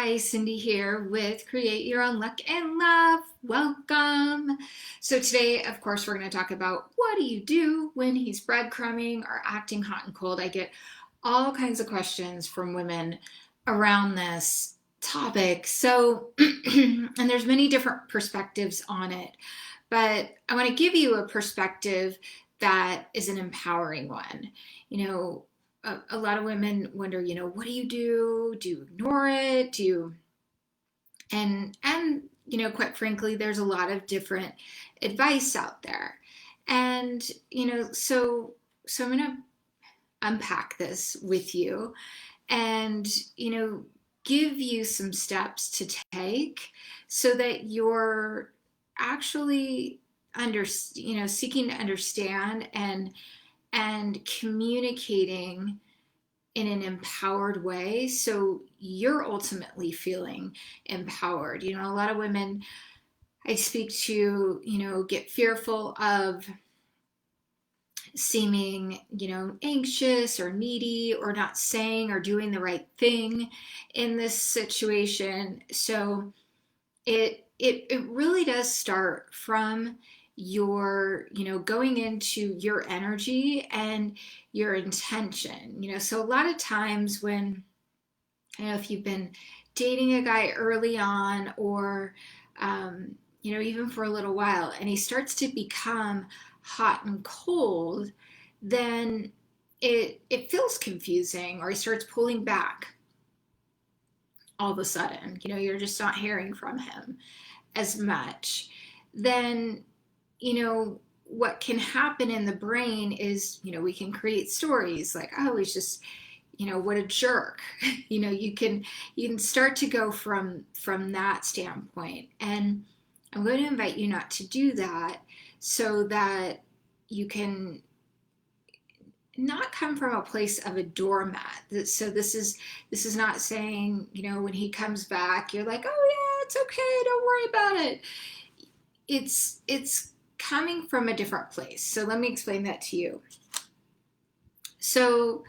Hi, Cindy here with Create Your Own Luck and Love. Welcome. So today, of course, we're going to talk about what do you do when he's breadcrumbing or acting hot and cold. I get all kinds of questions from women around this topic. So, and there's many different perspectives on it, but I want to give you a perspective that is an empowering one. You know, a lot of women wonder, what do you do? Do you ignore it? Do you and quite frankly, there's a lot of different advice out there. And so I'm gonna unpack this with you and give you some steps to take so that you're actually seeking to understand and communicating in an empowered way so you're ultimately feeling empowered. A lot of women I speak to, get fearful of seeming, anxious or needy or not saying or doing the right thing in this situation. So it really does start from your going into your energy and your intention. So a lot of times when if you've been dating a guy early on or even for a little while and he starts to become hot and cold, then it feels confusing, or he starts pulling back all of a sudden. You're just not hearing from him as much. Then what can happen in the brain is we can create stories like, oh, he's just what a jerk. You can start to go from that standpoint. And I'm going to invite you not to do that, so that you can not come from a place of a doormat. So this is not saying, when he comes back, you're like, oh yeah, it's okay, don't worry about it. It's coming from a different place. So let me explain that to you. So,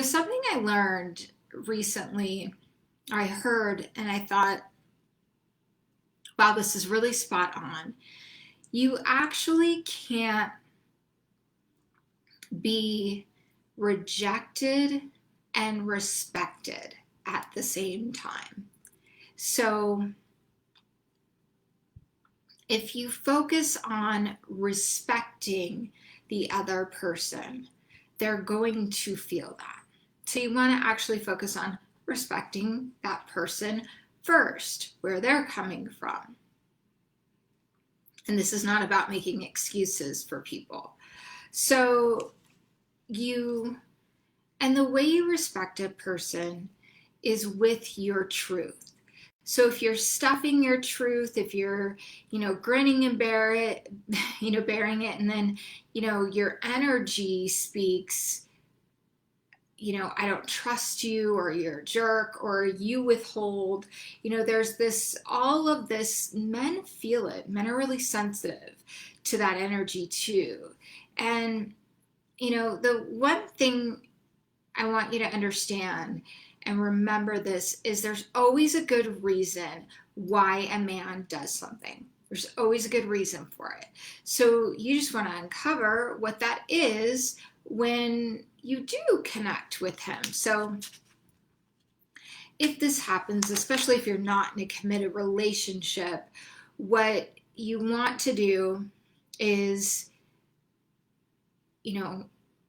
something I learned recently, I heard, and I thought, wow, this is really spot on. You actually can't be rejected and respected at the same time. So if you focus on respecting the other person, they're going to feel that. So you want to actually focus on respecting that person first, where they're coming from. And this is not about making excuses for people. So and the way you respect a person is with your truth. So if you're stuffing your truth, if you're, grinning and bearing it, and then, your energy speaks, I don't trust you, or you're a jerk, or you withhold, there's all of this, men feel it. Men are really sensitive to that energy too. And, the one thing I want you to understand and remember this is there's always a good reason why a man does something. There's always a good reason for it. So you just want to uncover what that is when you do connect with him. So if this happens, especially if you're not in a committed relationship, what you want to do is,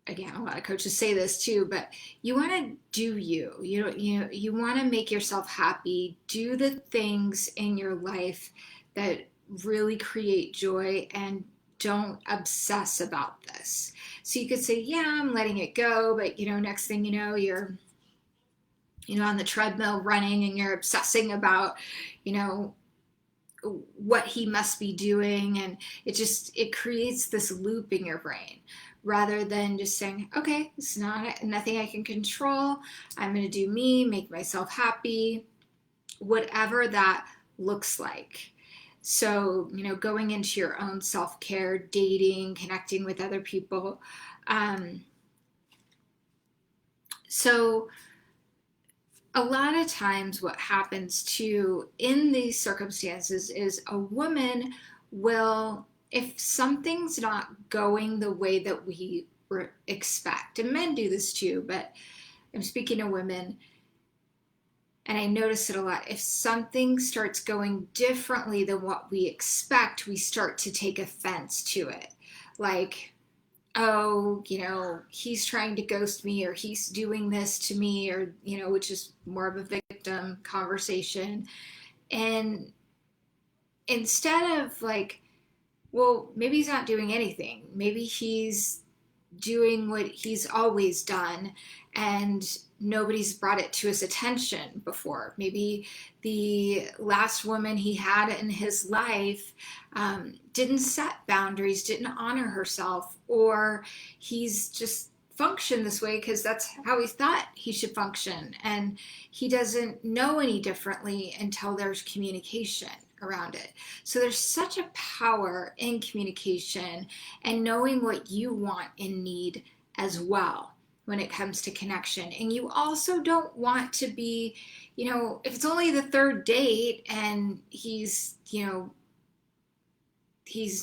again, a lot of coaches say this too, but you want to do you. You want to make yourself happy. Do the things in your life that really create joy, and don't obsess about this. So you could say, yeah, I'm letting it go, but next thing you know, you're on the treadmill running and you're obsessing about what he must be doing, and it creates this loop in your brain, rather than just saying, okay, it's nothing I can control. I'm going to do me, make myself happy, whatever that looks like. So, going into your own self-care, dating, connecting with other people. So a lot of times what happens too in these circumstances is a woman will, if something's not going the way that we expect, and men do this too, but I'm speaking to women, and I notice it a lot. If something starts going differently than what we expect, we start to take offense to it. Like, oh, he's trying to ghost me, or he's doing this to me, or, which is more of a victim conversation. And instead of like, well, maybe he's not doing anything. Maybe he's doing what he's always done and nobody's brought it to his attention before. Maybe the last woman he had in his life didn't set boundaries, didn't honor herself, or he's just functioned this way because that's how he thought he should function, and he doesn't know any differently until there's communication around it. So there's such a power in communication and knowing what you want and need as well when it comes to connection. And you also don't want to be, if it's only the third date and he's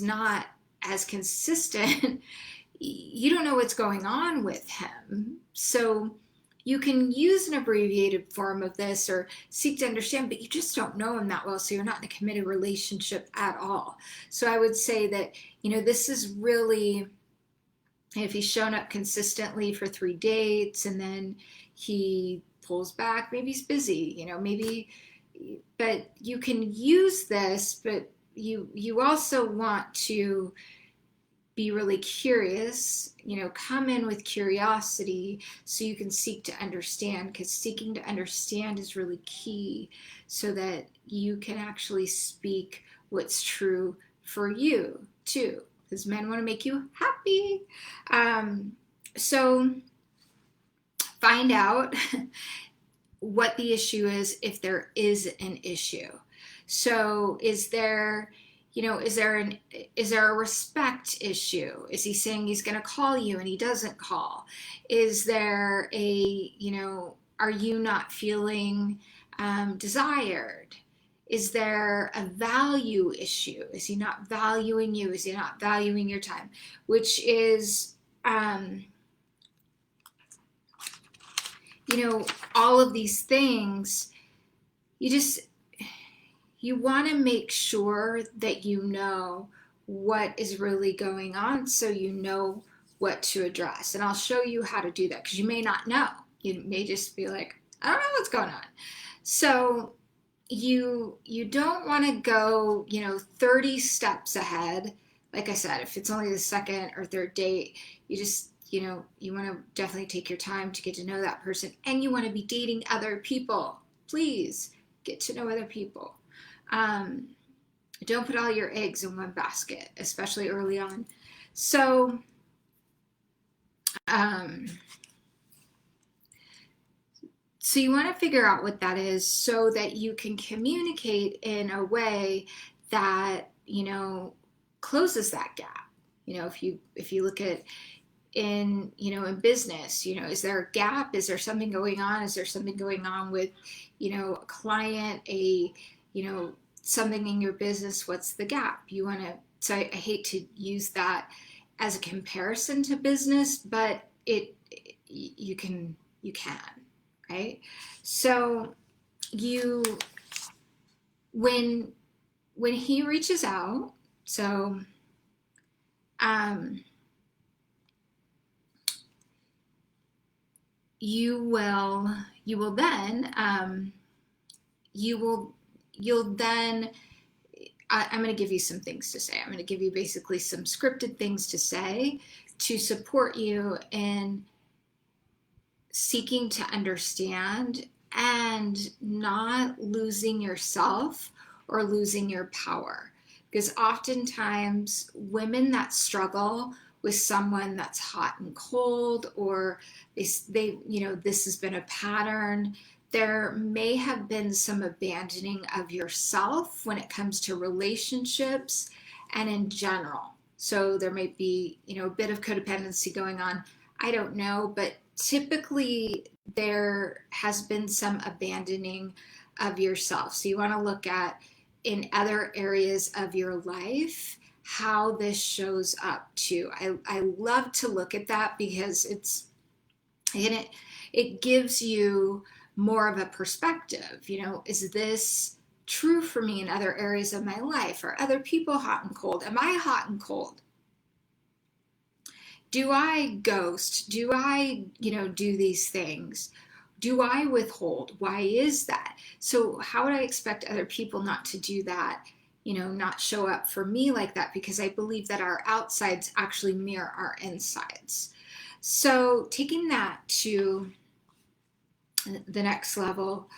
not as consistent, you don't know what's going on with him. So you can use an abbreviated form of this or seek to understand, but you just don't know him that well, so you're not in a committed relationship at all. So I would say that, this is really, if he's shown up consistently for 3 dates and then he pulls back, maybe he's busy, maybe, but you can use this, but you also want to be really curious, come in with curiosity so you can seek to understand, because seeking to understand is really key so that you can actually speak what's true for you too, because men want to make you happy. So find out what the issue is, if there is an issue. So is there a respect issue? Is he saying he's going to call you and he doesn't call? Is there are you not feeling desired? Is there a value issue? Is he not valuing you? Is he not valuing your time? Which is, all of these things, you want to make sure that you know what is really going on so you know what to address. And I'll show you how to do that, because you may not know. You may just be like, I don't know what's going on. So you don't want to go 30 steps ahead. Like I said, if it's only the second or third date, you just you want to definitely take your time to get to know that person, and you want to be dating other people. Please get to know other people. Don't put all your eggs in one basket, especially early on. So, so you want to figure out what that is so that you can communicate in a way that, closes that gap. If you look at in business, is there a gap? Is there something going on? Is there something going on with, a client, something in your business? What's the gap? So I hate to use that as a comparison to business, but you can, right? So when he reaches out, so, you'll then, I'm going to give you some things to say. I'm going to give you basically some scripted things to say to support you in seeking to understand and not losing yourself or losing your power. Because oftentimes women that struggle with someone that's hot and cold, or they this has been a pattern, there may have been some abandoning of yourself when it comes to relationships and in general. So there may be, a bit of codependency going on. I don't know, but typically there has been some abandoning of yourself. So you want to look at in other areas of your life how this shows up too. I love to look at that because it gives you more of a perspective. Is this true for me in other areas of my life? Are other people hot and cold? Am I hot and cold? Do I ghost? Do I, do these things? Do I withhold? Why is that? So, how would I expect other people not to do that? Not show up for me like that, because I believe that our outsides actually mirror our insides. So, taking that to the next level,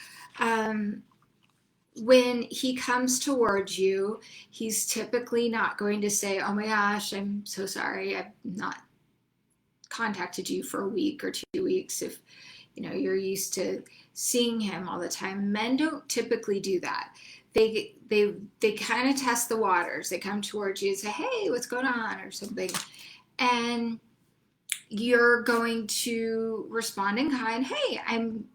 when he comes towards you, he's typically not going to say, "Oh my gosh, I'm so sorry, I've not contacted you for a week or 2 weeks," if you're used to seeing him all the time. Men don't typically do that. They kind of test the waters. They come towards you and say, "Hey, what's going on?" or something, and you're going to respond in kind. "Hey, I'm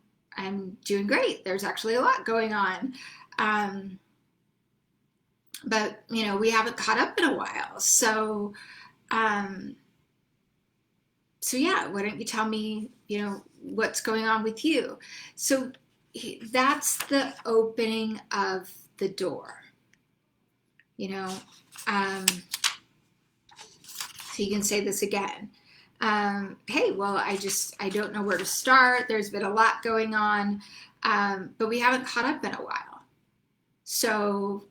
doing great. There's actually a lot going on, but we haven't caught up in a while. Um, so yeah, why don't you tell me, what's going on with you?" So that's the opening of the door, you know. So you can say this again. "Hey, well, I don't know where to start. There's been a lot going on, but we haven't caught up in a while. So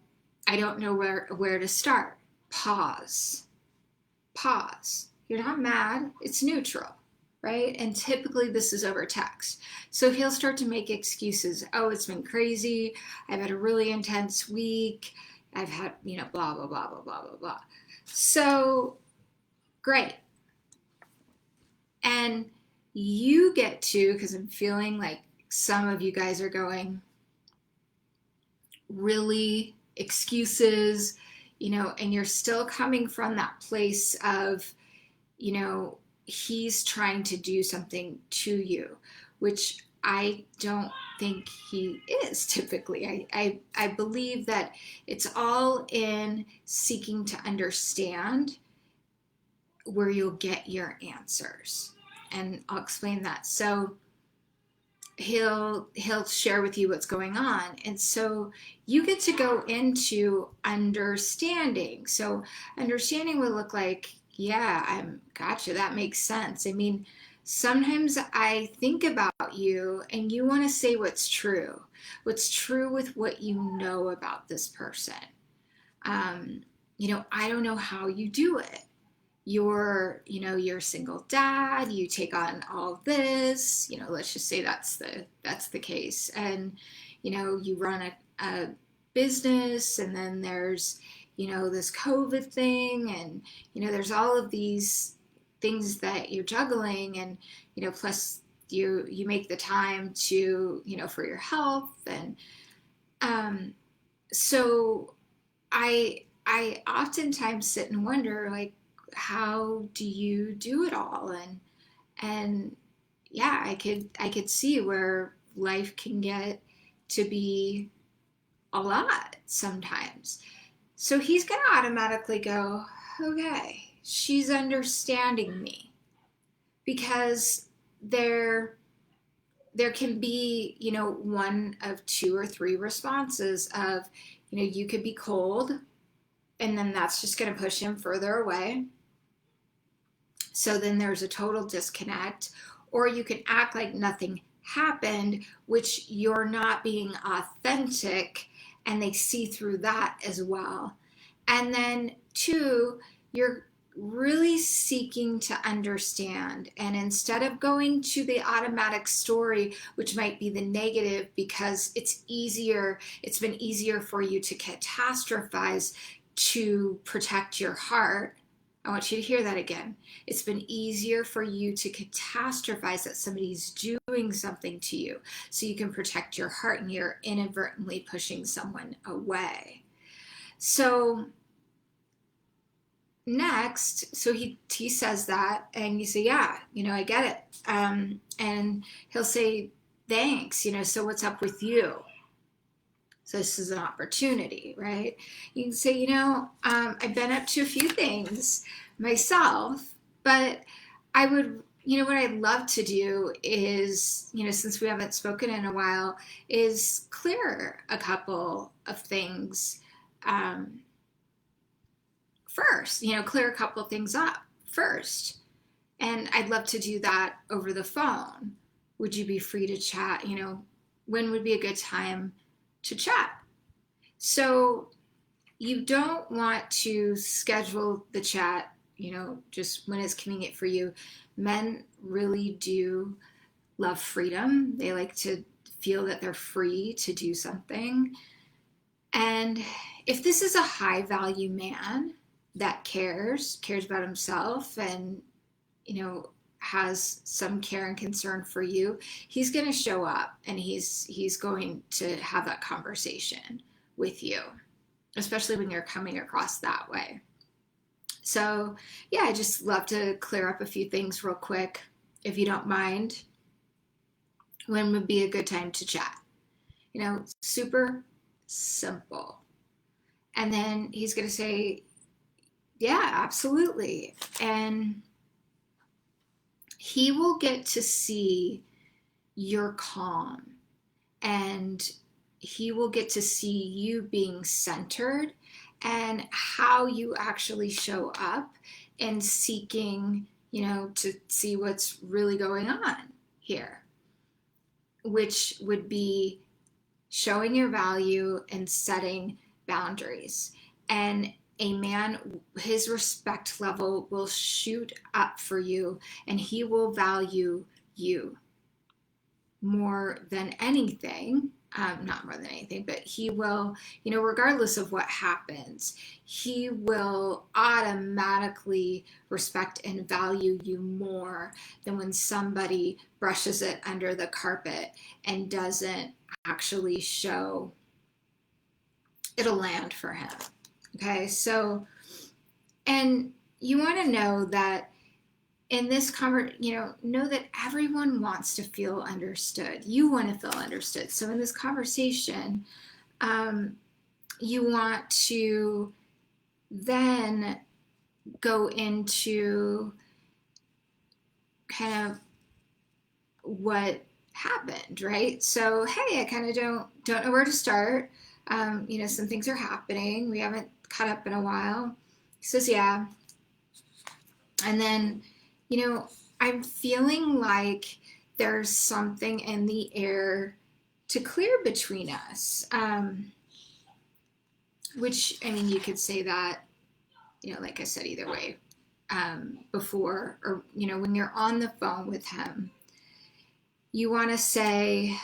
I don't know where to start." Pause. Pause. You're not mad. It's neutral, right? And typically this is over text. So he'll start to make excuses. "Oh, it's been crazy. I've had a really intense week. I've had, blah, blah, blah, blah, blah, blah, blah." So great. And you get to, because I'm feeling like some of you guys are going, really excuses, and you're still coming from that place of, he's trying to do something to you, which I don't think he is typically. I believe that it's all in seeking to understand where you'll get your answers. And I'll explain that. So he'll share with you what's going on, and so you get to go into understanding. So understanding would look like, "Yeah, I'm gotcha, that makes sense. I mean, sometimes I think about you and you want to say what's true with what you know about this person. I don't know how you do it. You're a single dad, you take on all this, let's just say that's the case, and you run a business, and then there's this COVID thing, and there's all of these things that you're juggling, and plus you make the time to for your health, and so I oftentimes sit and wonder, like, how do you do it all? And yeah, I could see where life can get to be a lot sometimes. So he's going to automatically go, "Okay, she's understanding me," because there can be, one of two or three responses of, you could be cold, and then that's just going to push him further away. So then there's a total disconnect. Or you can act like nothing happened, which you're not being authentic, and they see through that as well. And then two, you're really seeking to understand. And instead of going to the automatic story, which might be the negative, because it's been easier for you to catastrophize to protect your heart. I want you to hear that again. It's been easier for you to catastrophize that somebody's doing something to you so you can protect your heart, and you're inadvertently pushing someone away. So next, so he says that, and you say, yeah, I get it. And he'll say, thanks, so what's up with you? So this is an opportunity, right? You can say, I've been up to a few things myself, but I would, what I'd love to do is, since we haven't spoken in a while, is clear a couple of things um, first, clear a couple of things up first. And I'd love to do that over the phone. Would you be free to chat? When would be a good time to chat? So you don't want to schedule the chat, just when it's convenient for you. Men really do love freedom. They like to feel that they're free to do something. And if this is a high value man that cares about himself and, has some care and concern for you, he's going to show up and he's going to have that conversation with you, especially when you're coming across that way. So, yeah, I just love to clear up a few things real quick, if you don't mind. When would be a good time to chat? Super simple. And then he's going to say, yeah, absolutely. And he will get to see your calm, and he will get to see you being centered and how you actually show up and seeking, to see what's really going on here, which would be showing your value and setting boundaries. And a man, his respect level will shoot up for you, and he will value you more than anything. Not more than anything, but he will, regardless of what happens, he will automatically respect and value you more than when somebody brushes it under the carpet and doesn't actually show it'll land for him. Okay, so, and you want to know that in this know that everyone wants to feel understood. You want to feel understood. So in this conversation, you want to then go into kind of what happened, right? So, hey, I kind of don't know where to start. Some things are happening. We haven't caught up in a while. He says, yeah. And then, I'm feeling like there's something in the air to clear between us. Which, you could say that, like I said, either way, before, or, when you're on the phone with him, you want to say,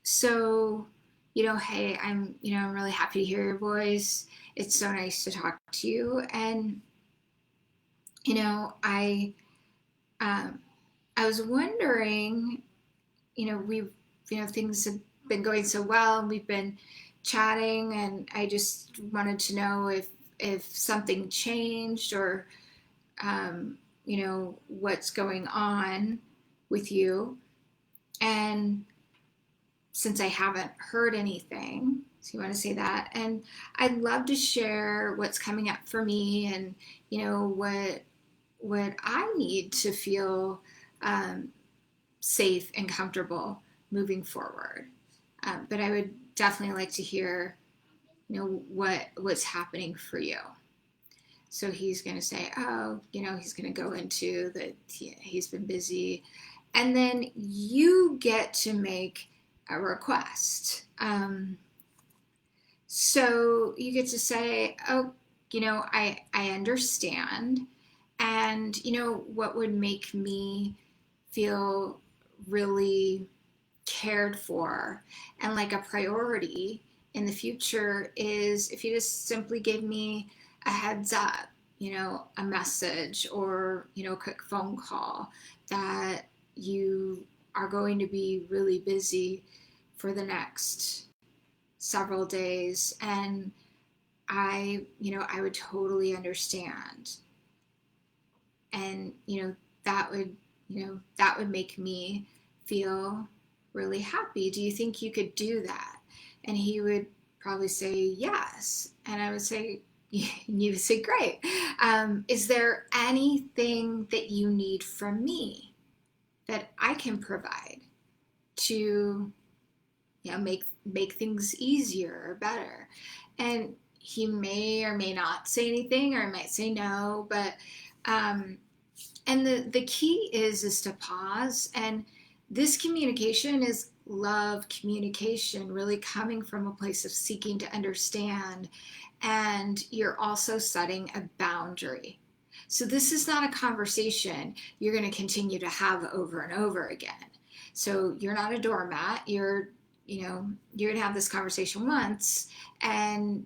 so, hey, I'm really happy to hear your voice. It's so nice to talk to you. And, I was wondering, we've, things have been going so well, and we've been chatting, and I just wanted to know if something changed, or, what's going on with you. And since I haven't heard anything, so you want to say that. And I'd love to share what's coming up for me, and, what I need to feel safe and comfortable moving forward. But I would definitely like to hear, what's happening for you. So he's going to say, oh, he's going to go into that he's been busy. And then you get to make a request. So you get to say, oh, I understand. And, what would make me feel really cared for and like a priority in the future is if you just simply gave me a heads up, a message, or, a quick phone call that you are going to be really busy for the next several days, and I would totally understand. And, that would make me feel really happy. Do you think you could do that? And he would probably say yes. And I would say, you would say, great. Is there anything that you need from me that I can provide to, make things easier or better? And he may or may not say anything, or he might say no, but and the key is to pause. And this communication is love communication, really coming from a place of seeking to understand. And you're also setting a boundary. So this is not a conversation you're going to continue to have over and over again. So you're not a doormat. You're going to have this conversation once, and,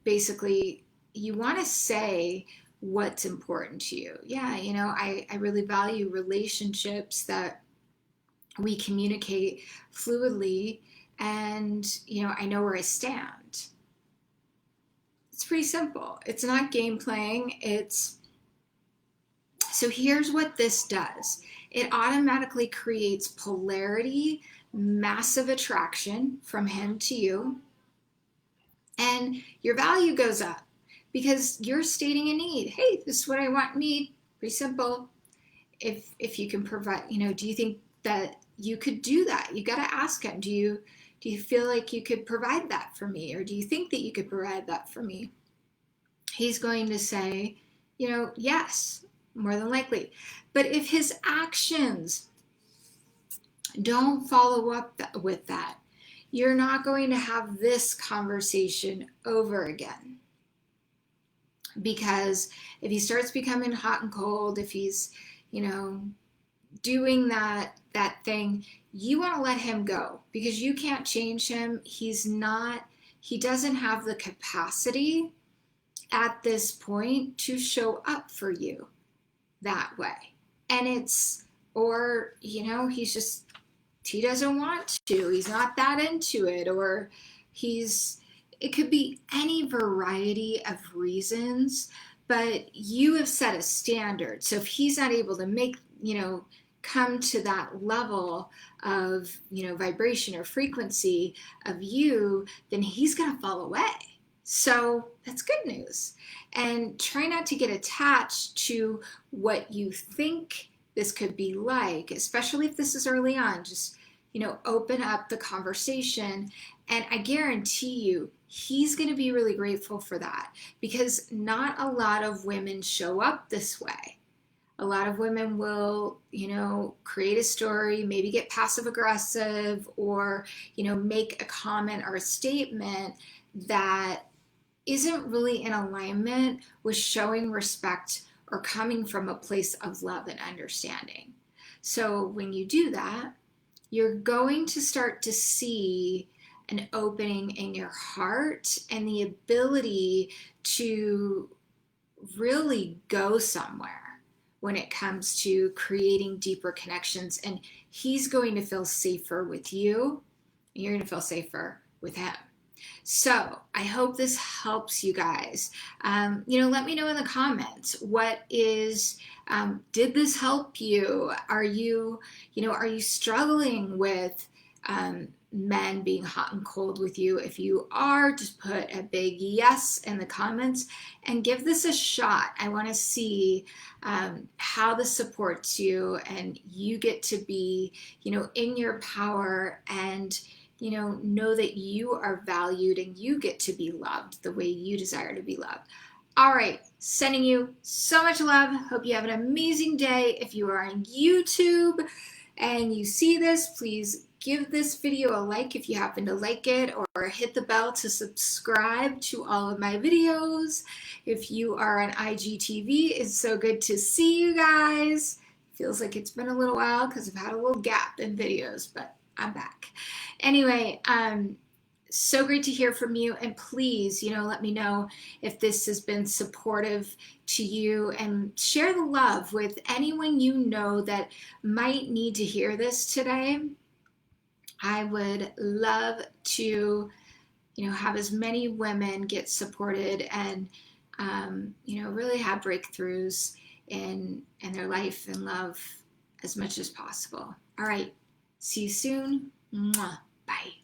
basically you want to say what's important to you. Yeah, I really value relationships that we communicate fluidly, and, I know where I stand. It's pretty simple. It's not game playing. So here's what this does. It automatically creates polarity, massive attraction from him to you, and your value goes up because you're stating a need. Hey, this is what I want, need. Pretty simple. If you can provide, do you think that you could do that? You got to ask him. Do you feel like you could provide that for me, or do you think that you could provide that for me? He's going to say, yes, more than likely. But if his actions don't follow up with that, you're not going to have this conversation over again. Because if he starts becoming hot and cold, if he's, doing that thing, you want to let him go, because you can't change him. He doesn't have the capacity at this point to show up for you that way. And he doesn't want to, he's not that into it, or it could be any variety of reasons, but you have set a standard. So if he's not able to come to that level of, vibration or frequency of you, then he's going to fall away. So that's good news. And try not to get attached to what you think this could be like, especially if this is early on. Just, open up the conversation. And I guarantee you, he's going to be really grateful for that, because not a lot of women show up this way. A lot of women will, create a story, maybe get passive aggressive, or, make a comment or a statement that isn't really in alignment with showing respect or coming from a place of love and understanding. So when you do that, you're going to start to see an opening in your heart and the ability to really go somewhere when it comes to creating deeper connections. And he's going to feel safer with you, and you're going to feel safer with him. So I hope this helps you guys. Let me know in the comments, did this help you? Are you struggling with men being hot and cold with you? If you are, just put a big yes in the comments and give this a shot. I want to see how this supports you, and you get to be, in your power, and know that you are valued and you get to be loved the way you desire to be loved. All right, sending you so much love. Hope you have an amazing day. If you are on YouTube and you see this, please give this video a like if you happen to like it, or hit the bell to subscribe to all of my videos. If you are on IGTV, it's so good to see you guys. Feels like it's been a little while because I've had a little gap in videos, but I'm back. Anyway, so great to hear from you, and please, let me know if this has been supportive to you, and share the love with anyone you know that might need to hear this today. I would love to have as many women get supported and, really have breakthroughs in their life and love as much as possible. All right. See you soon. Mwah. Bye.